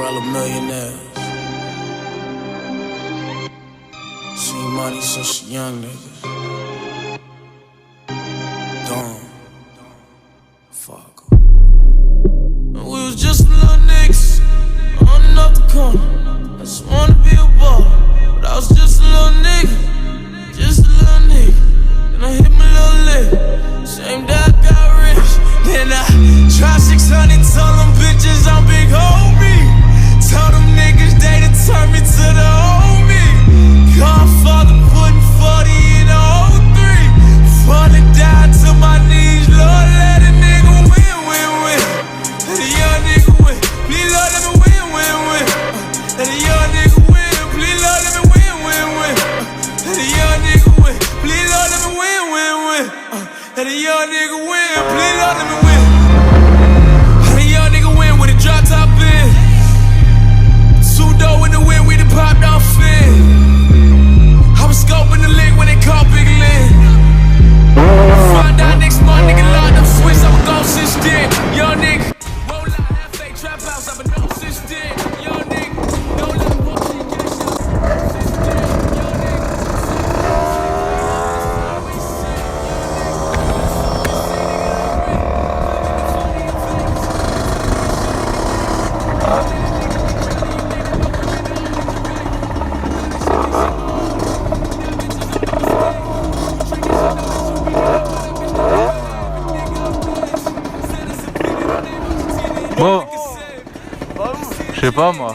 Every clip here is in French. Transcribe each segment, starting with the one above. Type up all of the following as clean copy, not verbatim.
umbrella millionaires. Seen money since young niggas. Dumb. Fuck. We was just some little niggas on and off the corner. I just wanna be a baller, but I was just a little nigga, just a little nigga. Then I hit my little leg. Same day I got rich. Then I tried 600, told them bitches I'm big homie. Told them niggas they done turned me to the homie. Godfather putting 40 in the 03. Falling down to my knees, Lord let a nigga win, win, win. Let a young nigga win, please Lord let me win, win, win. Let a young nigga win, please Lord let me win, win, win. Let a young nigga win, please Lord let me win, win, win. Let a young nigga win, please Lord let me win. Let a young nigga win with a drop top in. Pseudo in the wind, we done popped off fin. I was scoping the lick when they called Big Lynn. Find out next month, nigga locked up Swiss, I was gone since then. Young nigga, roll out half fake trap house, I've been known since then. Young nigga, no love, bullshit, cash out since then. Young nigga, Bon, je sais pas moi.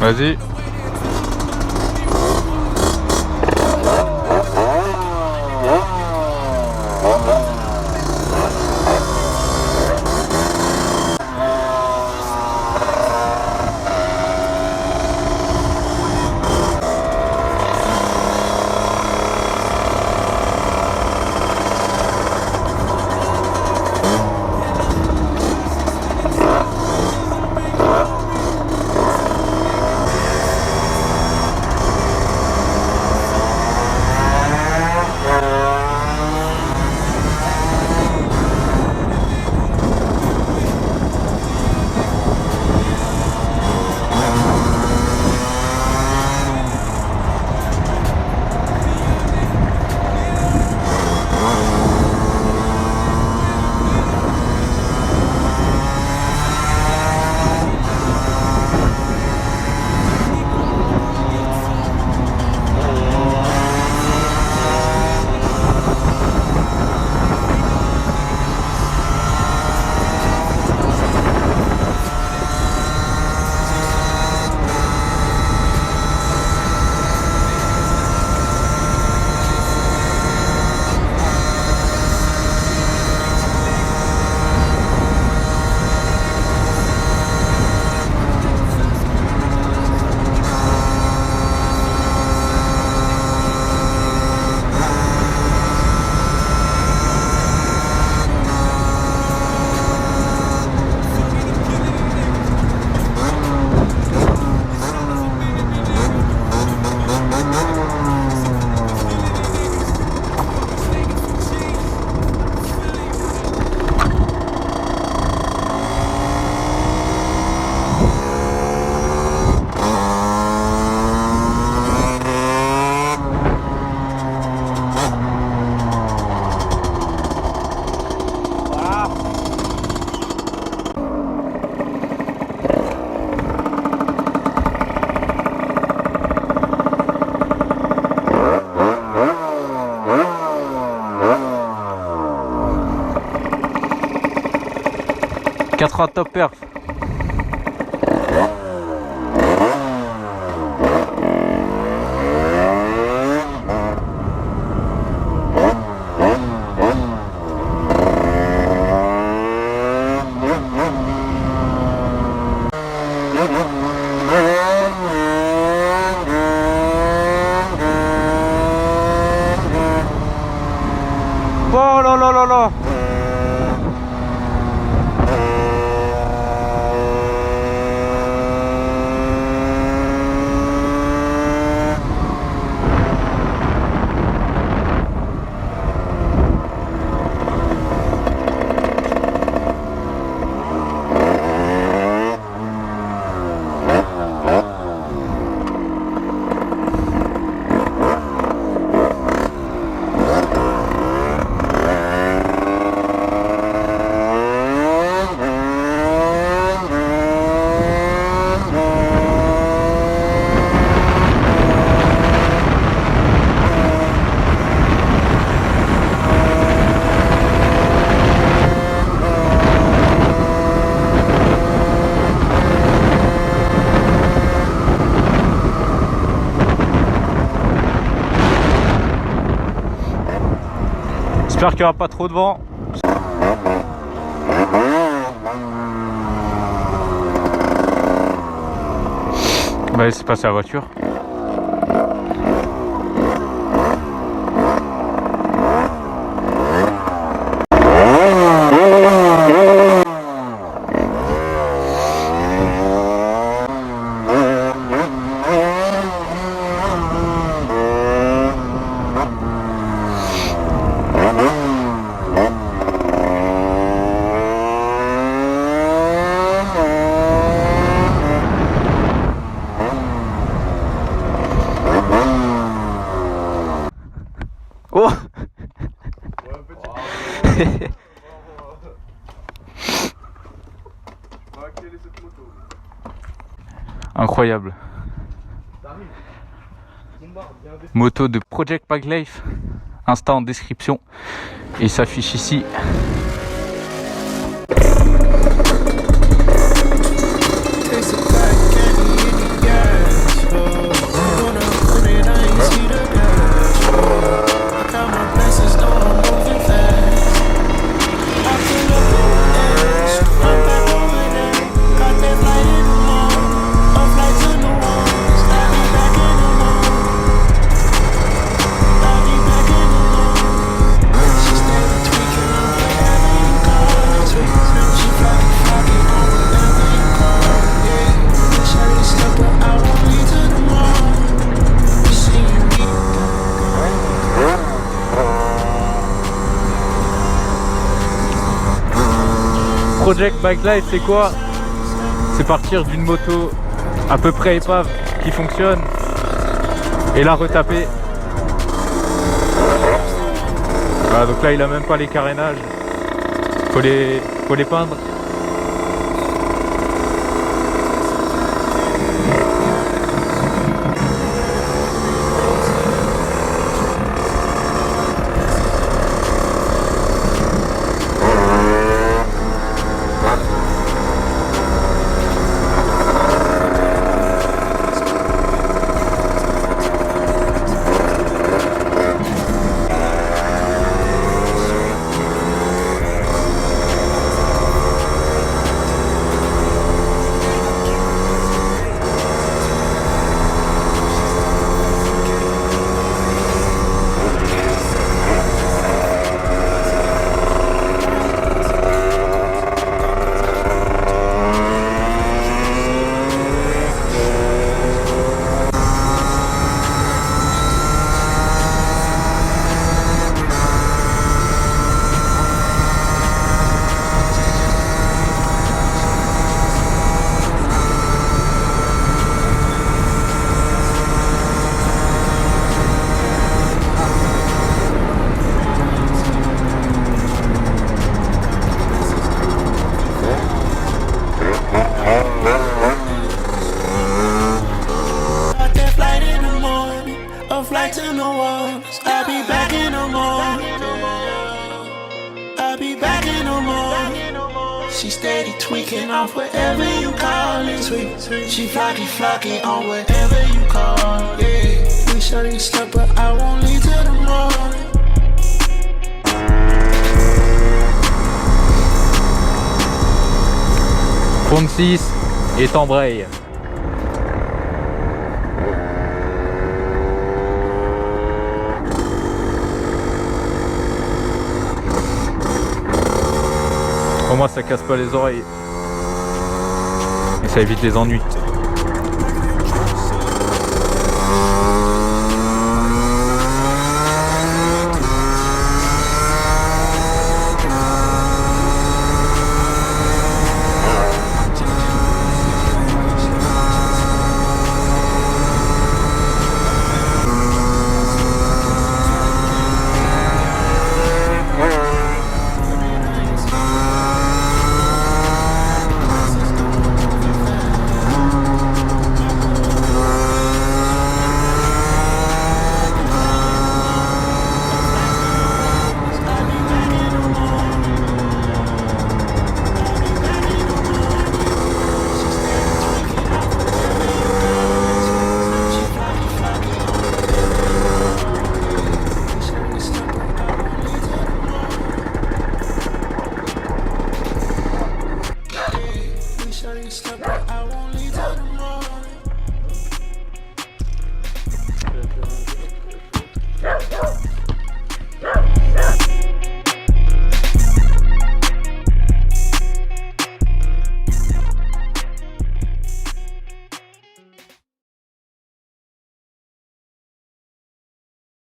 Vas-y. R.C.R top perf. Oh là là là là. J'espère qu'il n'y aura pas trop de vent. On va laisser passer la voiture. Oh. Incroyable. Moto de R.C.R. Insta en description. Et il s'affiche ici. R.C.R, c'est quoi? C'est partir d'une moto à peu près épave qui fonctionne et la retaper. Voilà, donc là il a même pas les carénages, faut les peindre. She steady tweaking off whatever you call it. Sweet. She flocky on whatever you call it. We sure you slept, but I won't leave till the morning. 36 et t'embraye. Au moins ça casse pas les oreilles et ça évite les ennuis. I won't leave